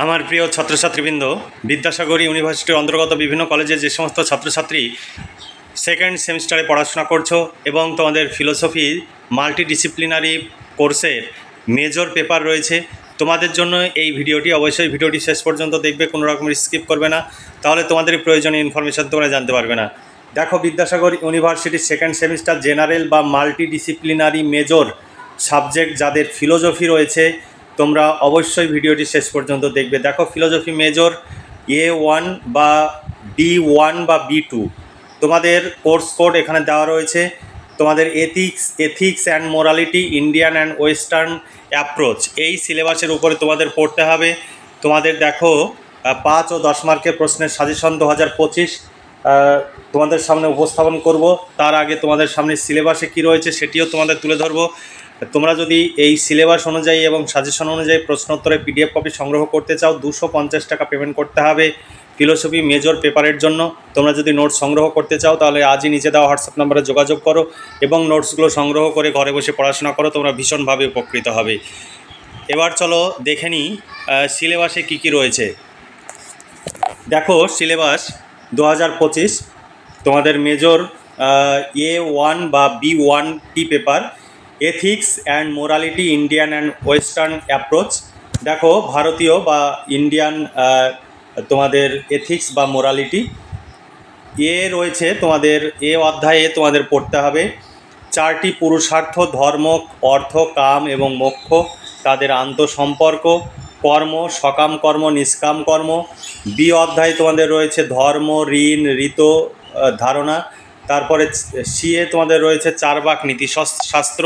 আমার প্রিয় ছাত্রছাত্রীবৃন্দ, বিদ্যাসাগর ইউনিভার্সিটির অন্তর্গত বিভিন্ন কলেজে যে সমস্ত ছাত্রছাত্রী সেকেন্ড সেমিস্টারে পড়াশোনা করছো এবং তোমাদের ফিলোসফি মাল্টিডিসিপ্লিনারি কোর্সের মেজর পেপার রয়েছে, তোমাদের জন্য এই ভিডিওটি অবশ্যই ভিডিওটি শেষ পর্যন্ত দেখবে, কোনো রকমের স্কিপ করবে না, তাহলে তোমাদের প্রয়োজনীয় ইনফরমেশান তোমরা জানতে পারবে না। দেখো, বিদ্যাসাগর ইউনিভার্সিটির সেকেন্ড সেমিস্টার জেনারেল বা মাল্টিডিসিপ্লিনারি মেজর সাবজেক্ট যাদের ফিলোসফি রয়েছে, তোমরা অবশ্যই ভিডিওটি শেষ পর্যন্ত দেখবে। দেখো, ফিলোসফি মেজর A1 বা B1 বা B2 তোমাদের কোর্স কোড এখানে দেওয়া রয়েছে। তোমাদের ethics and morality, Indian and western approach, এই সিলেবাসের উপরে তোমাদের পড়তে হবে। তোমাদের দেখো 5 ও 10 মার্কের প্রশ্নের সাজেশন 2025 তোমাদের সামনে উপস্থাপন করব। তার আগে তোমাদের সামনে সিলেবাসে কী রয়েছে সেটিও তোমাদের তুলে ধরবো। তোমরা যদি এই সিলেবাস অনুযায়ী এবং সাজেশন অনুযায়ী প্রশ্নোত্তরের PDF কপি সংগ্রহ করতে চাও, 250 টাকা পেমেন্ট করতে হবে ফিলোসফি মেজর পেপারের জন্য। তোমরা যদি নোটস সংগ্রহ করতে চাও তাহলে আজই নিচে দেওয়া হোয়াটসঅ্যাপ নাম্বারে যোগাযোগ করো এবং নোটসগুলো সংগ্রহ করে ঘরে বসে পড়াশোনা করো, তোমরা ভীষণভাবে উপকৃত হবে। এবার চলো দেখে নিই সিলেবাসে কী কী রয়েছে। দেখো, সিলেবাস 2025 তোমাদের মেজর A1 বা B1 paper, ethics and morality, Indian and western approach. দেখো, ভারতীয় বা ইন্ডিয়ান তোমাদের এথিক্স বা মোরালিটি রয়েছে। তোমাদের অধ্যায়ে তোমাদের পড়তে হবে 4টি পুরুষার্থ, ধর্ম, অর্থ, কাম এবং মোক্ষ, তাদের আন্তঃসম্পর্ক, কর্ম, সকাম কর্ম, নিষ্কাম কর্ম। অধ্যায়ে তোমাদের রয়েছে ধর্ম, ঋণ, ঋত, ধারণা। তারপরে তোমাদের রয়েছে চারবাক নীতিশাস্ত্র।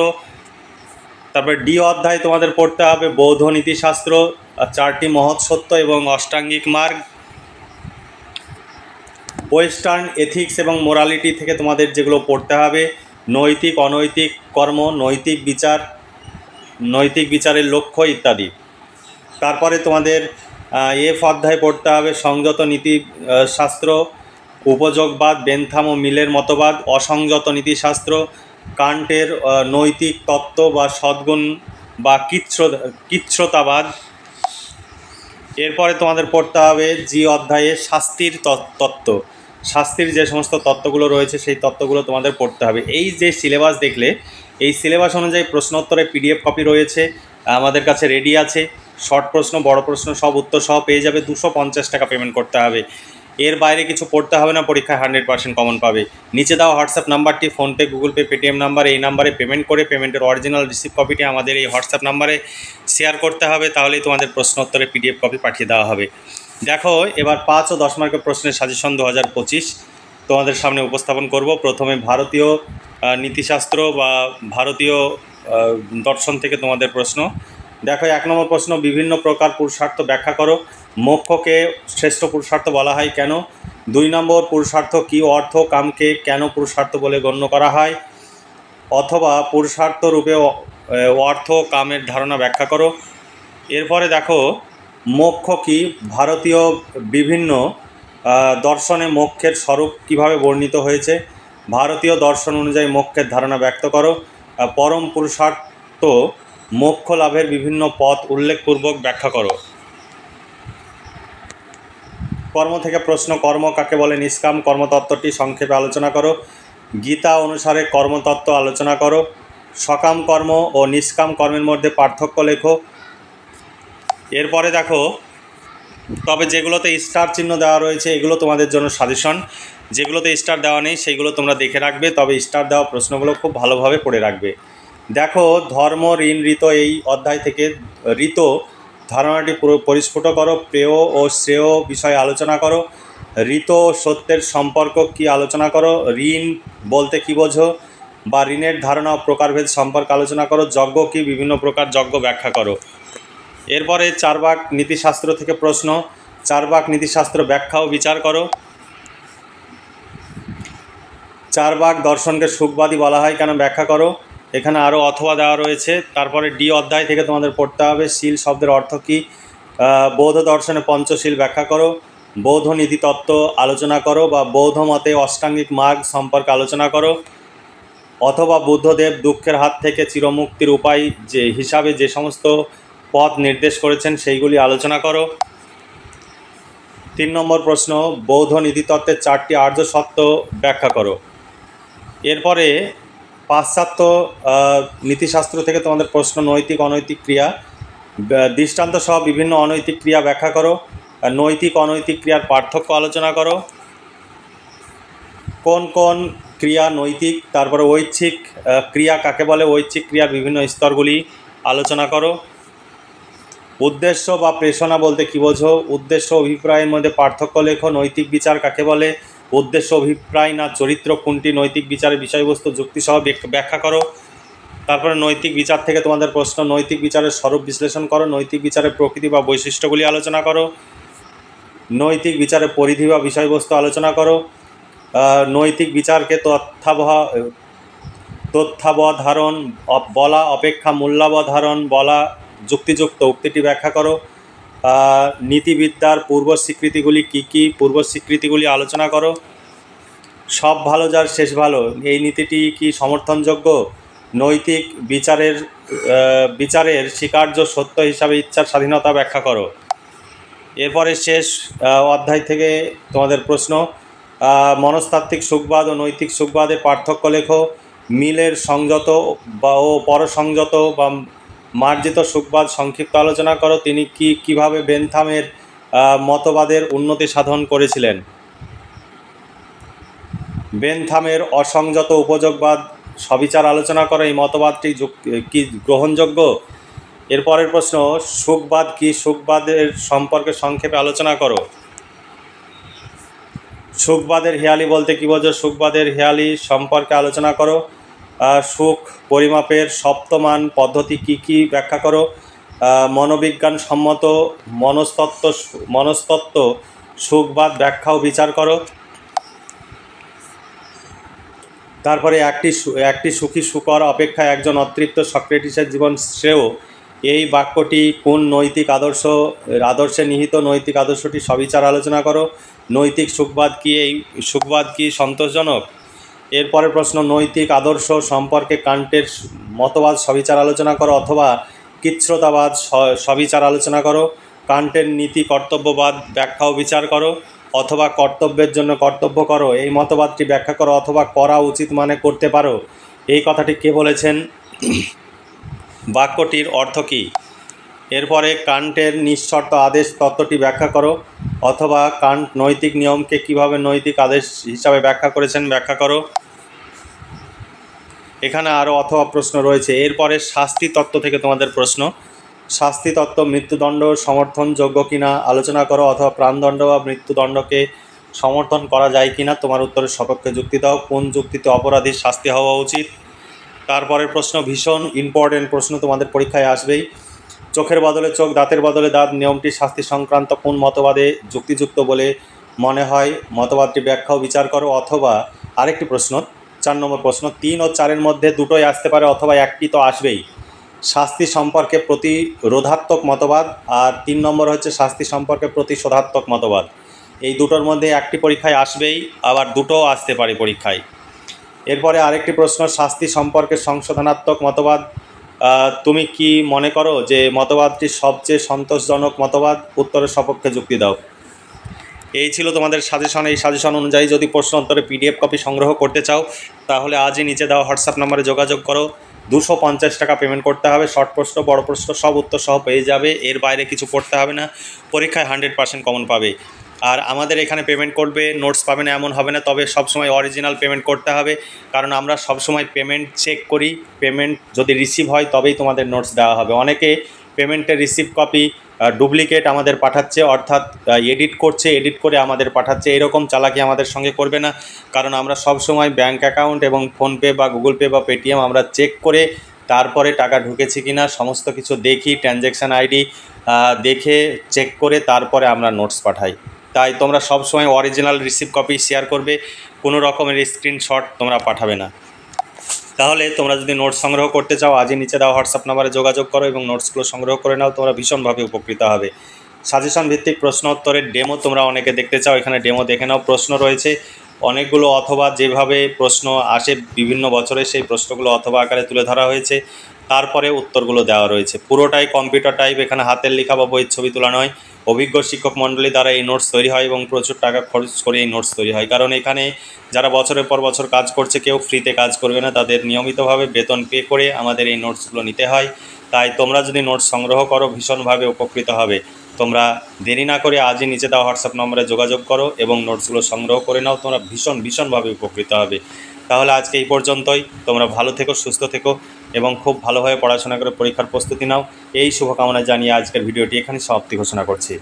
তারপরে অধ্যায়ে তোমাদের পড়তে হবে বৌদ্ধ নীতিশাস্ত্র, 4টি মহৎ সত্য এবং অষ্টাঙ্গিক মার্গ। ওয়েস্টার্ন এথিক্স এবং মোরালিটি থেকে তোমাদের যেগুলো পড়তে হবে নৈতিক, অনৈতিক কর্ম, নৈতিক বিচারের লক্ষ্য ইত্যাদি। তারপরে তোমাদের অধ্যায়ে পড়তে হবে সংযত নীতি শাস্ত্র, উপযোগবাদ, বেন্থাম ও মিলের মতবাদ, অসংযত নীতিশাস্ত্র, কান্টের নৈতিক তত্ত্ব বা সদ্গুণ বা কৃচ্ছ্রতাবাদ। এরপরে তোমাদের পড়তে হবে অধ্যায়ে শাস্তির তত্ত্ব, শাস্তির যে সমস্ত তত্ত্বগুলো রয়েছে সেই তত্ত্বগুলো তোমাদের পড়তে হবে। এই যে সিলেবাস দেখলে, এই সিলেবাস অনুযায়ী প্রশ্নোত্তরে PDF কপি রয়েছে, আমাদের কাছে রেডি আছে। শর্ট প্রশ্ন, বড় প্রশ্ন সব উত্তর সহ পেয়ে যাবে। 250 টাকা পেমেন্ট করতে হবে। এর বাইরে কিছু পড়তে হবে না, পরীক্ষায় 100% কমন পাবে। নিচে দেওয়া হোয়াটসঅ্যাপ নাম্বারটি PhonePe, Google pay, Paytm number, এই নাম্বারে পেমেন্ট করে পেমেন্টের অরিজিনাল রিসিপ্ট কপিটি আমাদের এই হোয়াটসঅ্যাপ নাম্বারে শেয়ার করতে হবে, তাহলেই তোমাদের প্রশ্নোত্তরে PDF কপি পাঠিয়ে দেওয়া হবে। দেখো, এবার 5 ও 10 মার্কের প্রশ্নের সাজেশন 2025 তোমাদের সামনে উপস্থাপন করব। প্রথমে ভারতীয় নীতিশাস্ত্র বা ভারতীয় দর্শন থেকে তোমাদের প্রশ্ন। দেখো, 1 নম্বর প্রশ্ন, বিভিন্ন প্রকার পুরুষার্থ ব্যাখ্যা করো। মোক্ষকে শ্রেষ্ঠ পুরুষার্থ বলা হয় কেন? 2 নম্বর, পুরুষার্থ কী অর্থ, কামকে কেন পুরুষার্থ বলে গণ্য করা হয়? অথবা পুরুষার্থ রূপে অর্থ কামের ধারণা ব্যাখ্যা করো। এরপরে দেখো, মোক্ষ কী, ভারতীয় বিভিন্ন দর্শনে মোক্ষের স্বরূপ কিভাবে বর্ণিত হয়েছে? ভারতীয় দর্শন অনুযায়ী মোক্ষের ধারণা ব্যক্ত করো। পরম পুরুষার্থ মোক্ষ লাভের বিভিন্ন পথ উল্লেখপূর্বক ব্যাখ্যা করো। কর্ম থেকে প্রশ্ন, কর্ম কাকে বলে? নিষ্কাম কর্মতত্ত্বটি সংক্ষেপে আলোচনা করো। গীতা অনুসারে কর্মতত্ত্ব আলোচনা করো। সকাম কর্ম ও নিষ্কাম কর্মের মধ্যে পার্থক্য লেখো। এরপরে দেখো, তবে যেগুলোতে স্টার চিহ্ন দেওয়া রয়েছে এগুলো তোমাদের জন্য সাজেশন, যেগুলোতে স্টার দেওয়া নেই সেইগুলো তোমরা দেখে রাখবে, তবে স্টার দেওয়া প্রশ্নগুলো খুব ভালোভাবে পড়ে রাখবে। দেখো, ধর্ম, ঋণ, ঋত, এই অধ্যায় থেকে ঋত ধারণাটি পরিস্ফুট করো। প্রেয় ও শ্রেয় বিষয়ে আলোচনা করো। ঋত সত্যের সম্পর্ক কি আলোচনা করো। ঋণ বলতে কী বোঝো বা ঋণের ধারণা ও প্রকারভেদ সম্পর্কে আলোচনা করো। যজ্ঞ কি, বিভিন্ন প্রকার যজ্ঞ ব্যাখ্যা করো। এরপরে চারবাক নীতিশাস্ত্র থেকে প্রশ্ন, চারবাক নীতিশাস্ত্র ব্যাখ্যা ও বিচার করো। চারবাক দর্শনকে সুখবাদী বলা হয় কেন ব্যাখ্যা করো। এখানে আরও অথবা দেওয়া রয়েছে। তারপরে অধ্যায় থেকে তোমাদের পড়তে হবে শীল শব্দের অর্থ কী। বৌদ্ধ দর্শনে পঞ্চশীল ব্যাখ্যা করো। বৌদ্ধ নীতিতত্ত্ব আলোচনা করো বা বৌদ্ধ মতে অষ্টাঙ্গিক মার্গ সম্পর্কে আলোচনা করো। অথবা বুদ্ধদেব দুঃখের হাত থেকে চিরমুক্তির উপায় হিসাবে যে সমস্ত পথ নির্দেশ করেছেন সেইগুলি আলোচনা করো। 3 নম্বর প্রশ্ন, বৌদ্ধ নীতিতত্ত্বের 4টি আর্য সত্য ব্যাখ্যা করো। এরপরে পাশ্চাত্য নীতিশাস্ত্র থেকে তোমাদের প্রশ্ন, নৈতিক অনৈতিক ক্রিয়া দৃষ্টান্ত সহ বিভিন্ন অনৈতিক ক্রিয়া ব্যাখ্যা করো। নৈতিক অনৈতিক ক্রিয়ার পার্থক্য আলোচনা করো। কোন কোন ক্রিয়া নৈতিক, তারপরে ঐচ্ছিক ক্রিয়া কাকে বলে, ঐচ্ছিক ক্রিয়ার বিভিন্ন স্তরগুলি আলোচনা করো। উদ্দেশ্য বা প্রেষণা বলতে কী বোঝো, উদ্দেশ্য অভিপ্রায়ের মধ্যে পার্থক্য লেখো। নৈতিক বিচার কাকে বলে, উদ্দেশ্য অভিপ্রায় না চরিত্র কোনটি, নৈতিক বিচারের বিষয়বস্তু যুক্তিসহ ব্যাখ্যা করো। তারপরে নৈতিক বিচার থেকে তোমাদের প্রশ্ন, নৈতিক বিচারের স্বরূপ বিশ্লেষণ করো। নৈতিক বিচারের প্রকৃতি বা বৈশিষ্ট্যগুলি আলোচনা করো। নৈতিক বিচারের পরিধি বা বিষয়বস্তু আলোচনা করো। নৈতিক বিচারকে তথ্যাবধারণ বলা অপেক্ষা মূল্যাবধারণ বলা যুক্তিযুক্ত, উক্তিটি ব্যাখ্যা করো। নীতিবিদ্যার পূর্ব স্বীকৃতিগুলি কী কী, পূর্ব স্বীকৃতিগুলি আলোচনা করো। সব ভালো যার শেষ ভালো, এই নীতিটি কি সমর্থনযোগ্য। নৈতিক বিচারের স্বীকার্য সত্য হিসাবে ইচ্ছার স্বাধীনতা ব্যাখ্যা করো। এরপরে শেষ অধ্যায় থেকে তোমাদের প্রশ্ন, মনস্তাত্ত্বিক সুখবাদ ও নৈতিক সুখবাদের পার্থক্য লেখো। মিলের সংযত ও পরসংযত বা মার্জিত সুখবাদ সংক্ষিপ্ত আলোচনা করো। তিনি কিভাবে বেনথামের মতবাদের উন্নতি সাধন করেছিলেন। বেনথামের অসংযত উপযোগবাদ সবিচার আলোচনা করো, এই মতবাদটি কি গ্রহণযোগ্য। এরপরের প্রশ্ন, সুখবাদ কি, সুখবাদের সম্পর্কে সংক্ষেপে আলোচনা করো। সুখবাদের হেয়ালি বলতে কী বোঝো, সুখবাদের হেয়ালি সম্পর্কে আলোচনা করো। সুখ পরিমাপের সপ্তমান পদ্ধতি কি কি ব্যাখ্যা করো। মনোবিজ্ঞান সম্মত মনস্তত্ত্ব সুখবাদ ব্যাখ্যা ও বিচার করো। তারপরে একটি সুখী শুকর অপেক্ষা একজন অতৃপ্ত সক্রেটিসের জীবন শ্রেয়, এই বাক্যটি কোন নৈতিক আদর্শে নিহিত, নৈতিক আদর্শটি সবিচার আলোচনা করো। নৈতিক সুখবাদ কি, এই সুখবাদ কি সন্তোষজনক। এরপরের প্রশ্ন, নৈতিক আদর্শ সম্পর্কে কান্টের মতবাদ সবিচার আলোচনা করো অথবা কৃচ্ছ্রতাবাদ সবিচার আলোচনা করো। কান্টের নীতি কর্তব্যবাদ ব্যাখ্যা ও বিচার করো অথবা কর্তব্যের জন্য কর্তব্য করো, এই মতবাদটি ব্যাখ্যা করো অথবা করা উচিত মানে করতে পারো, এই কথাটি কে বলেছেন, বাক্যটির অর্থ কী। এরপরে কান্টের নিঃশর্ত আদেশ তত্ত্বটি ব্যাখ্যা করো অথবা কান্ট নৈতিক নিয়মকে কিভাবে নৈতিক আদেশ হিসাবে ব্যাখ্যা করেছেন ব্যাখ্যা করো। এখানে আরও অথবা প্রশ্ন রয়েছে। এরপরে শাস্তি তত্ত্ব থেকে তোমাদের প্রশ্ন, শাস্তি তত্ত্ব মৃত্যুদণ্ড সমর্থনযোগ্য কিনা আলোচনা করো অথবা প্রাণদণ্ড বা মৃত্যুদণ্ডকে সমর্থন করা যায় কিনা, তোমার উত্তরের সপক্ষে যুক্তি দাও। কোন যুক্তিতে অপরাধীর শাস্তি হওয়া উচিত। তারপরের প্রশ্ন ভীষণ ইম্পর্টেন্ট প্রশ্ন, তোমাদের পরীক্ষায় আসবেই। চোখের বদলে চোখ, দাঁতের বদলে দাঁত নিয়মটি শাস্তি সংক্রান্ত কোন মতবাদে যুক্তিযুক্ত বলে মনে হয়, মতবাদটি ব্যাখ্যা ও বিচার করো। অথবা আরেকটি প্রশ্ন, 4 নম্বর প্রশ্ন, 3 ও 4-এর মধ্যে দুটোই আসতে পারে অথবা একটি তো আসবেই। শাস্তি সম্পর্কে প্রতিরোধাত্মক মতবাদ আর 3 নম্বর হচ্ছে শাস্তি সম্পর্কে প্রতিশোধাত্মক মতবাদ, এই দুটোর মধ্যে একটি পরীক্ষায় আসবেই, আবার দুটোও আসতে পারে পরীক্ষায়। এরপরে আরেকটি প্রশ্ন, শাস্তি সম্পর্কে সংশোধনাত্মক মতবাদ, তুমি কি মনে করো যে মতবাদটি সবচেয়ে সন্তোষজনক মতবাদ, উত্তরের সপক্ষে যুক্তি দাও। এই ছিল তোমাদের সাজেশন। এই সাজেশন অনুযায়ী যদি প্রশ্ন উত্তরে PDF কপি সংগ্রহ করতে চাও তাহলে আজই নিচে দেওয়া হোয়াটসঅ্যাপ নাম্বারে যোগাযোগ করো। 250 টাকা পেমেন্ট করতে হবে, শর্ট প্রশ্ন বড় প্রশ্ন সব উত্তর সহ পেয়ে যাবে, এর বাইরে কিছু পড়তে হবে না, পরীক্ষায় 100% কমন পাবে। আর আমাদের এখানে পেমেন্ট করবে নোটস পাবে না এমন হবে না, তবে সবসময় অরিজিনাল পেমেন্ট করতে হবে, কারণ আমরা সবসময় পেমেন্ট চেক করি, পেমেন্ট যদি রিসিভ হয় তবেই তোমাদের নোটস দেওয়া হবে। অনেকে পেমেন্টের রিসিভ কপি ডুপ্লিকেট আমাদের পাঠাচ্ছে, অর্থাৎ এডিট করে আমাদের পাঠাচ্ছে, এরকম চালাকি আমাদের সঙ্গে করবে না, কারণ আমরা সবসময় ব্যাঙ্ক অ্যাকাউন্ট এবং ফোনপে বা গুগল পে বা পেটিএম আমরা চেক করে তারপরে টাকা ঢুকেছে কিনা সমস্ত কিছু দেখি, ট্রানজ্যাকশান আইডি দেখে চেক করে তারপরে আমরা নোটস পাঠাই। তাই তোমরা সবসময় অরিজিনাল রিসিভ কপি শেয়ার করবে, কোনো রকমের স্ক্রিনশট তোমরা পাঠাবে না। তাহলে তোমরা যদি নোটস সংগ্রহ করতে চাও আজই নিচে দেওয়া হোয়াটসঅ্যাপ নাম্বারে যোগাযোগ করো এবং নোটসগুলো সংগ্রহ করে নাও, তোমরা ভীষণভাবে উপকৃত হবে। সাজেশন ভিত্তিক প্রশ্ন উত্তরের ডেমো তোমরা অনেকে দেখতে চাও, এখানে ডেমো দেখে নাও। প্রশ্ন রয়েছে অনেকগুলো, অথবা যেভাবে প্রশ্ন আসে বিভিন্ন বছরে সেই প্রশ্নগুলো অথবা আকারে তুলে ধরা হয়েছে, তারপরে উত্তরগুলো দেওয়া রয়েছে। পুরোটাই কম্পিউটার টাইপ, এখানে হাতের লেখা বা বইয়ের ছবি তোলা নয়। অভিজ্ঞ শিক্ষক মণ্ডলী দ্বারা এই নোটস তৈরি হয় এবং প্রচুর টাকা খরচ করে এই নোটস তৈরি হয়। কারণ এখানে যারা বছরের পর বছর কাজ করছে কেউ ফ্রিতে কাজ করবে না, তাদের নিয়মিতভাবে বেতন পে করে আমাদের এই নোটসগুলো নিতে হয়। তাই তোমরা যদি নোটস সংগ্রহ করো ভীষণভাবে উপকৃত হবে। তোমরা দেরি না করে আজই নিচে দেওয়া হোয়াটসঅ্যাপ নম্বরে যোগাযোগ করো এবং নোটসগুলো সংগ্রহ করে নাও, তোমরা ভীষণভাবে উপকৃত হবে। তাহলে আজকে এই পর্যন্তই। তোমরা ভালো থেকো, সুস্থ থেকো এবং খুব ভালোভাবে পড়াশোনা করে পরীক্ষার প্রস্তুতি নাও। এই শুভকামনা জানিয়ে আজকের ভিডিওটি এখানে সমাপ্তি ঘোষণা করছি।